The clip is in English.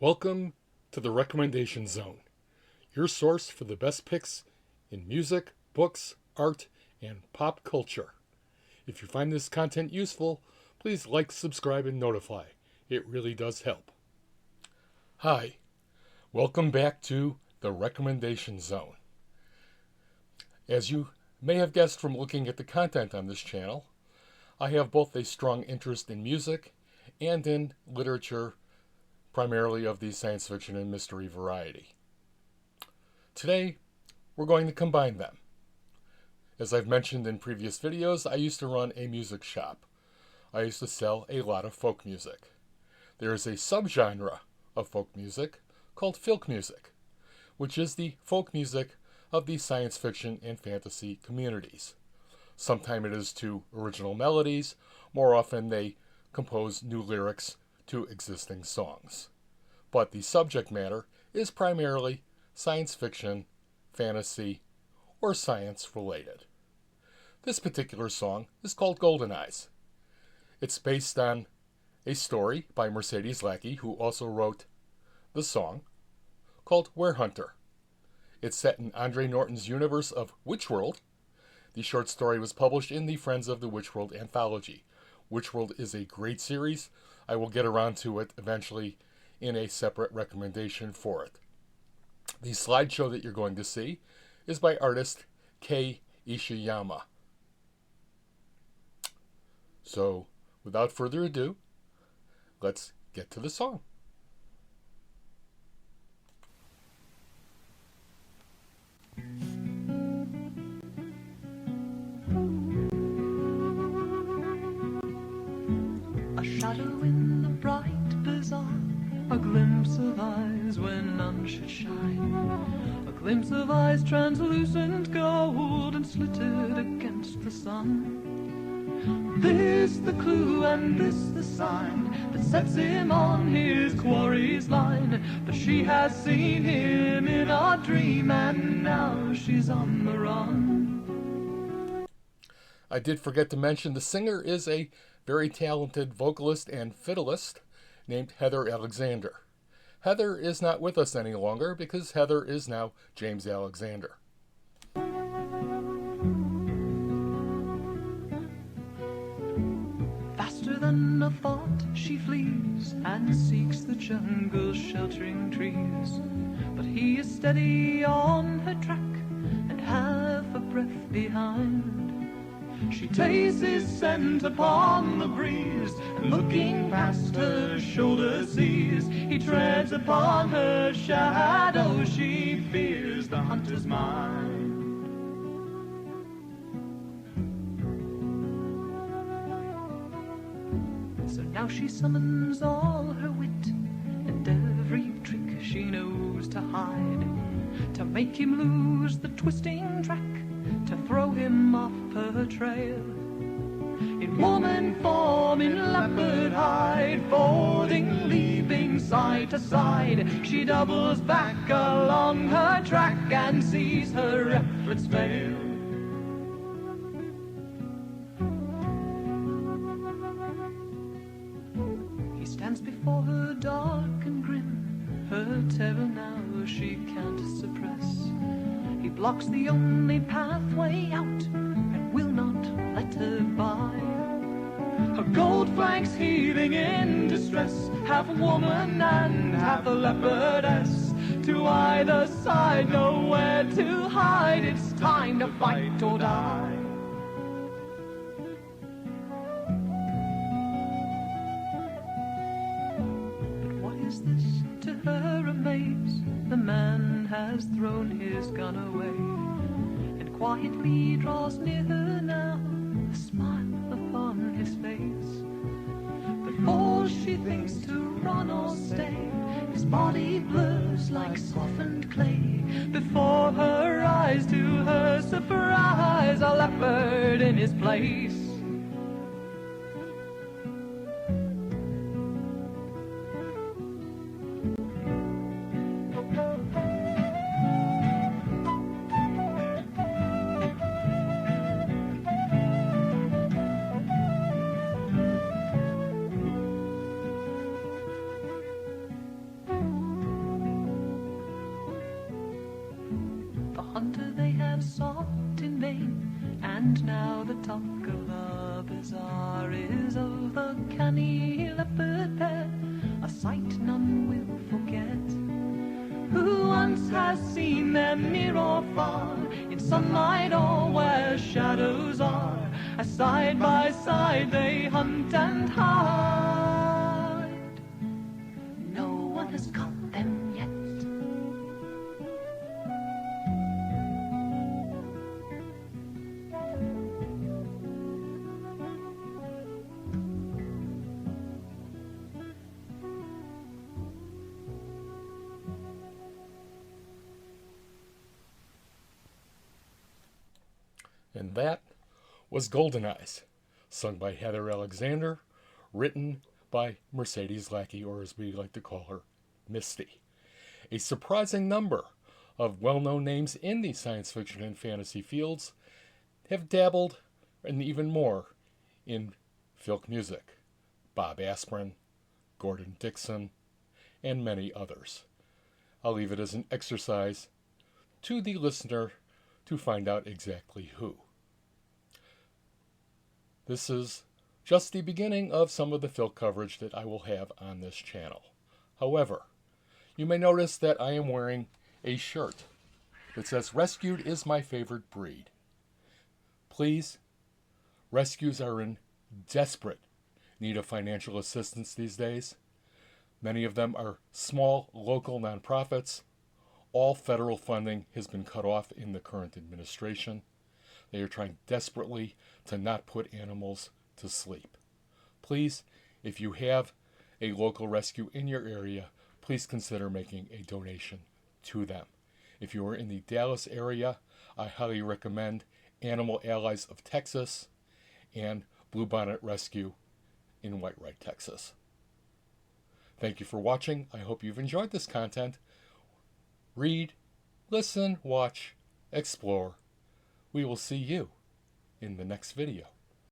Welcome to the Recommendation Zone, your source for the best picks in music, books, art, and pop culture. If you find this content useful, please like, subscribe, and notify. It really does help. Hi, welcome back to the Recommendation Zone. As you may have guessed from looking at the content on this channel, I have both a strong interest in music and in literature, primarily of the science fiction and mystery variety. Today, we're going to combine them. As I've mentioned in previous videos, I used to run a music shop. I used to sell a lot of folk music. There is a subgenre of folk music called folk music, which is the folk music of the science fiction and fantasy communities. Sometimes it is to original melodies. More often they compose new lyrics to existing songs. But the subject matter is primarily science fiction, fantasy, or science related. This particular song is called Golden Eyes. It's based on a story by Mercedes Lackey, who also wrote the song, called Werehunter. It's set in Andre Norton's universe of Witchworld. The short story was published in the Friends of the Witchworld anthology. Witchworld is a great series. I will get around to it eventually in a separate recommendation for it. The slideshow that you're going to see is by artist Kei Ishiyama. So, without further ado, let's get to the song. A shadow in the bright bazaar, a glimpse of eyes when none should shine, a glimpse of eyes translucent gold and slitted against the sun. This the clue and this the sign that sets him on his quarry's line. But she has seen him in a dream and now she's on the run. I did forget to mention the singer is a very talented vocalist and fiddleist named Heather Alexander. Heather is not with us any longer because Heather is now James Alexander. Faster than a thought she flees and seeks the jungle's sheltering trees. But he is steady on her track and half a breath behind. She tastes his scent upon the breeze, and looking past her shoulder sees he treads upon her shadow. She fears the hunter's mind. So now she summons all her wit and every trick she knows to hide, to make him lose the twisting track, to throw him off her trail. In woman form, in leopard hide, folding, leaping side to side, she doubles back along her track and sees her efforts fail. He stands before her dark and grim, her terror now she can't suppress. He blocks the only pathway out and will not let her by. Her gold flanks heaving in distress, half woman and half a leopardess. To either side, nowhere to hide, it's time to fight or die. But what is this to her amaze? The man has thrown his gun away and quietly draws near her now, a smile upon his face. Before she thinks to run or stay, his body blurs like softened clay. Before her eyes, to her surprise, a leopard in his place. And now the talk of the bazaar is of the canny leopard pair, a sight none will forget. Who once has seen them near or far, in sunlight or where shadows are, as side by side they hunt and hide. No one has caught them yet. And that was Golden Eyes, sung by Heather Alexander, written by Mercedes Lackey, or as we like to call her, Misty. A surprising number of well-known names in the science fiction and fantasy fields have dabbled, and even more, in folk music. Bob Asprin, Gordon Dixon, and many others. I'll leave it as an exercise to the listener to find out exactly who. This is just the beginning of some of the film coverage that I will have on this channel. However, you may notice that I am wearing a shirt that says, "Rescued is my favorite breed." Please, rescues are in desperate need of financial assistance these days. Many of them are small local nonprofits. All federal funding has been cut off in the current administration. They are trying desperately to not put animals to sleep. Please, if you have a local rescue in your area, please consider making a donation to them. If you are in the Dallas area, I highly recommend Animal Allies of Texas and Bluebonnet Rescue in Whitewright, Texas. Thank you for watching. I hope you've enjoyed this content. Read, listen, watch, explore. We will see you in the next video.